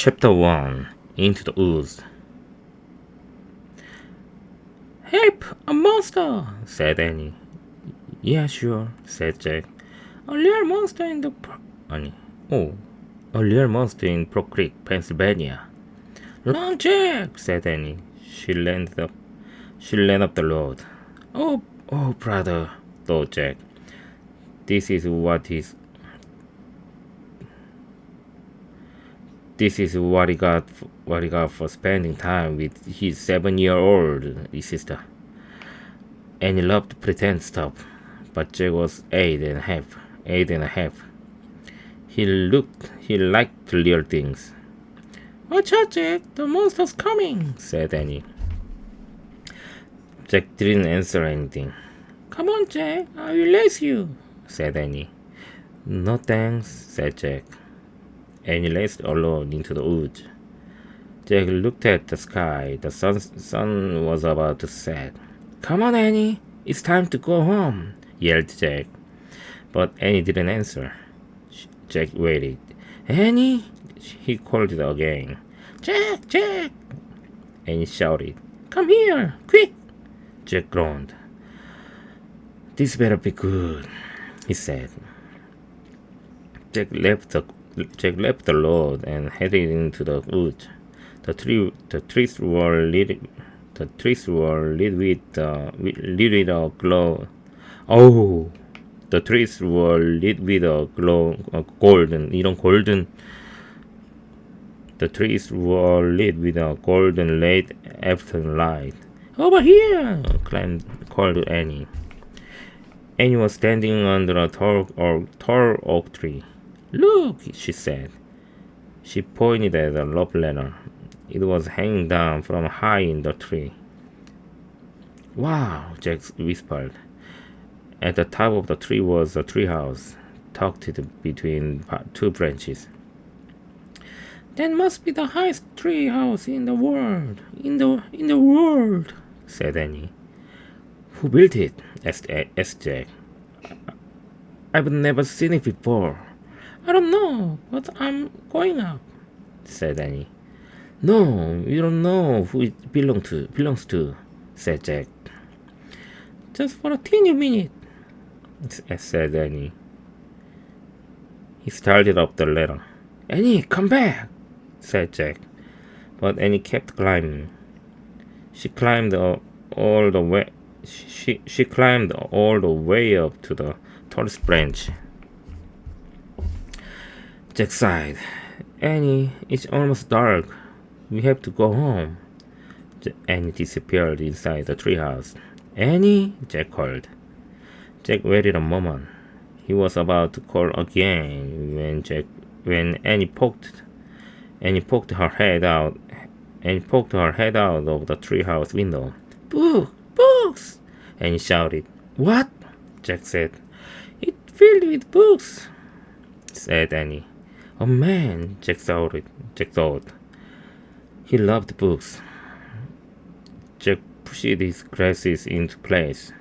Chapter 1. Into the Woods. "Help! A monster!" said Annie. "Yeah, sure," said Jack. "A real monster in the Annie. Oh, a real monster in Pro Creek, Pennsylvania." "Run, Jack!" said Annie. She ran up. She ran up the road. Oh, brother," thought Jack. This is what is. This is what he got. What he got for spending time with his 7-year-old sister. And he loved pretend stuff, but Jack was 8 and a half. 8 and a half. He liked real things. "Watch out, Jack! The monster's coming!" said Annie. Jack didn't answer anything. "Come on, Jack! I will race you," said Annie. "No thanks," said Jack. Annie raced alone into the woods. Jack looked at the sky. The sun was about to set. "Come on, Annie! It's time to go home!" yelled Jack. But Annie didn't answer. Jack waited. "Annie!" he called it again. "Jack! Jack!" Annie shouted. "Come here! Quick!" Jack groaned. "This better be good," he said. Jack left the road and headed into the woods. The trees were lit with a glow. Oh, the trees were lit with a glow, golden. The trees were lit with a golden late afternoon light. "Over here!" called Annie. Annie was standing under a tall oak tree. "Look," she said. She pointed at a rope ladder. It was hanging down from high in the tree. "Wow," Jack whispered. At the top of the tree was a treehouse, tucked between two branches. "That must be the highest treehouse in the world. In the world," said Annie. "Who built it?" asked Jack. "I've never seen it before." "I don't know, but I'm going up," said Annie. "No, you don't know who it belongs to," said Jack. "Just for a teeny minute," said Annie. He started up the ladder. "Annie, come back," said Jack. But Annie kept climbing. She climbed all the way. She climbed all the way up to the tallest branch. Jack sighed. "Annie, it's almost dark. We have to go home." Annie disappeared inside the treehouse. "Annie!" Jack called. Jack waited a moment. He was about to call again when Annie poked her head out. Annie poked her head out of the treehouse window. Books! Annie shouted. "What?" Jack said. "It's filled with books," said Annie. "Oh man," Jack thought. He loved books. Jack pushed his glasses into place.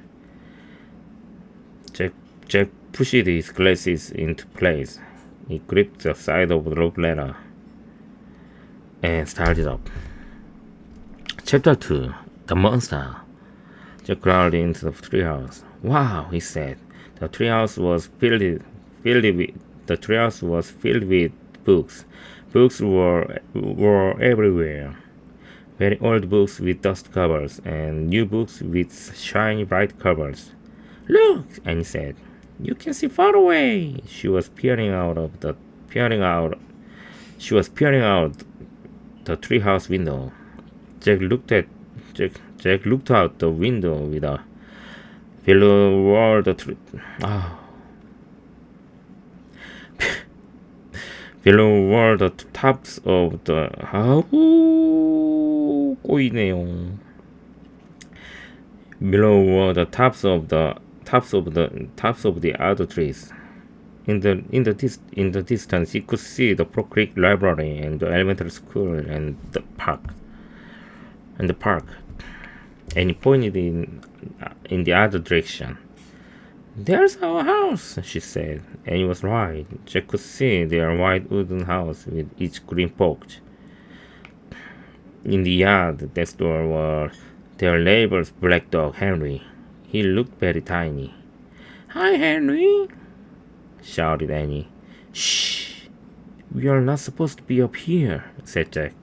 Jack pushed his glasses into place. He gripped the side of the rope ladder and started up. Chapter 2. The Monster. Jack crawled into the treehouse. "Wow," he said. The treehouse was filled with books. Books were everywhere. Very old books with dust covers and new books with shiny bright covers. "Look," Annie said. "You can see far away." She was peering out the treehouse window. Jack looked out the window with a below were the below were the tops of the 꼬이네요. Below were the tops of the other trees. In the distance, you could see the Pro Creek Library and the elementary school and the park. And he pointed in the other direction. "There's our house," she said, and he was right. Jack could see their white wooden house with its green porch. In the yard next door were their neighbor's black dog, Henry. He looked very tiny. "Hi, Henry!" shouted Annie. "Shh! We are not supposed to be up here," said Jack.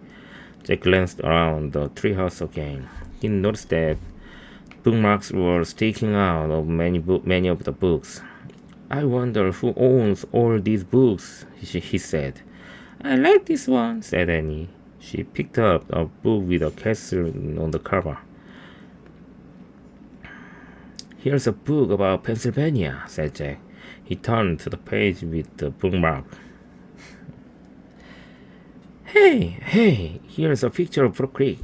Jack glanced around the treehouse again. He noticed that bookmarks were sticking out of many of the books. "I wonder who owns all these books," he said. "I like this one," said Annie. She picked up a book with a castle on the cover. "Here's a book about Pennsylvania," said Jack. He turned to the page with the bookmark. Hey, here's a picture of Brook Creek,"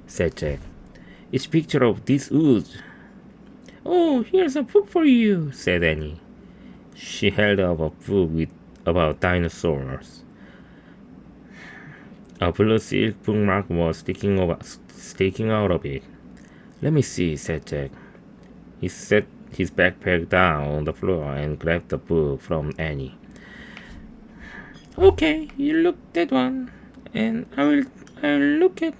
said Jack. "It's a picture of these woods." "Oh, here's a book for you," said Annie. She held up a book about dinosaurs. A blue silk bookmark was sticking out of it. "Let me see," said Jack. He set his backpack down on the floor and grabbed the book from Annie. "Okay, you look at that one, and I'll look at.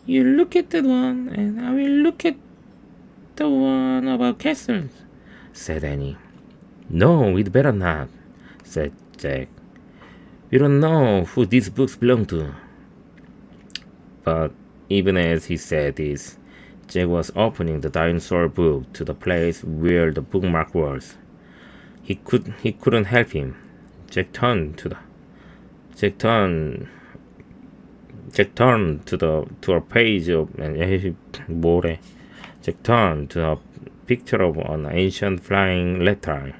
You look at that one, and I will look at the one about castles," said Annie. "No, we'd better not," said Jack. "We don't know who these books belong to." But even as he said this, Jack was opening the dinosaur book to the place where the bookmark was. He couldn't help him. Jack turned to a page of Jack turned to a picture of an ancient flying reptile.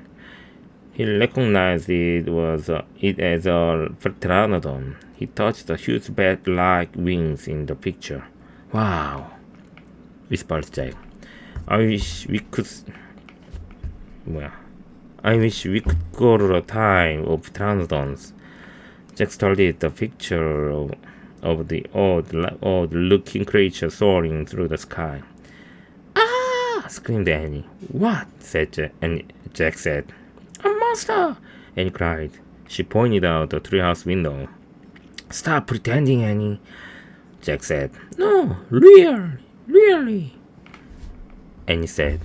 He recognized it as a pteranodon. He touched the huge bat-like wings in the picture. "Wow," whispered Jack. I wish we could go to the time of pteranodons." Jack studied the picture of the odd-looking creature soaring through the sky. "Ah!" screamed Annie. "What?" said Jack, and Jack said, "A monster!" Annie cried. She pointed out the treehouse window. "Stop pretending, Annie," Jack said. "No, really," Annie said.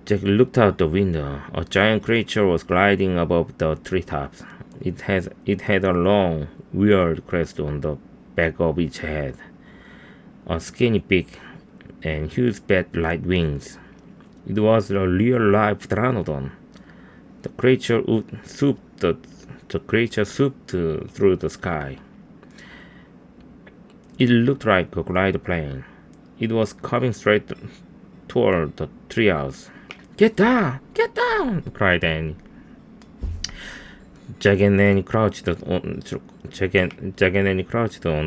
Jack looked out the window. A giant creature was gliding above the treetops. It had a long, weird crest on the back of its head, a skinny beak, and huge bat-like wings. It was a real-life pteranodon. The creature swooped through the sky. It looked like a glide plane. It was coming straight toward the treehouse. Get down! Cried Annie. Jack and Annie crouched on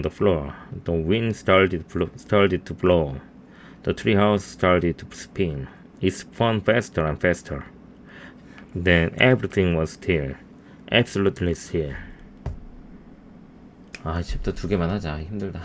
the floor. The wind started to blow. The treehouse started to spin. It spun faster and faster. Then everything was still. Absolutely still. 챕터 2개만 하자. 힘들다.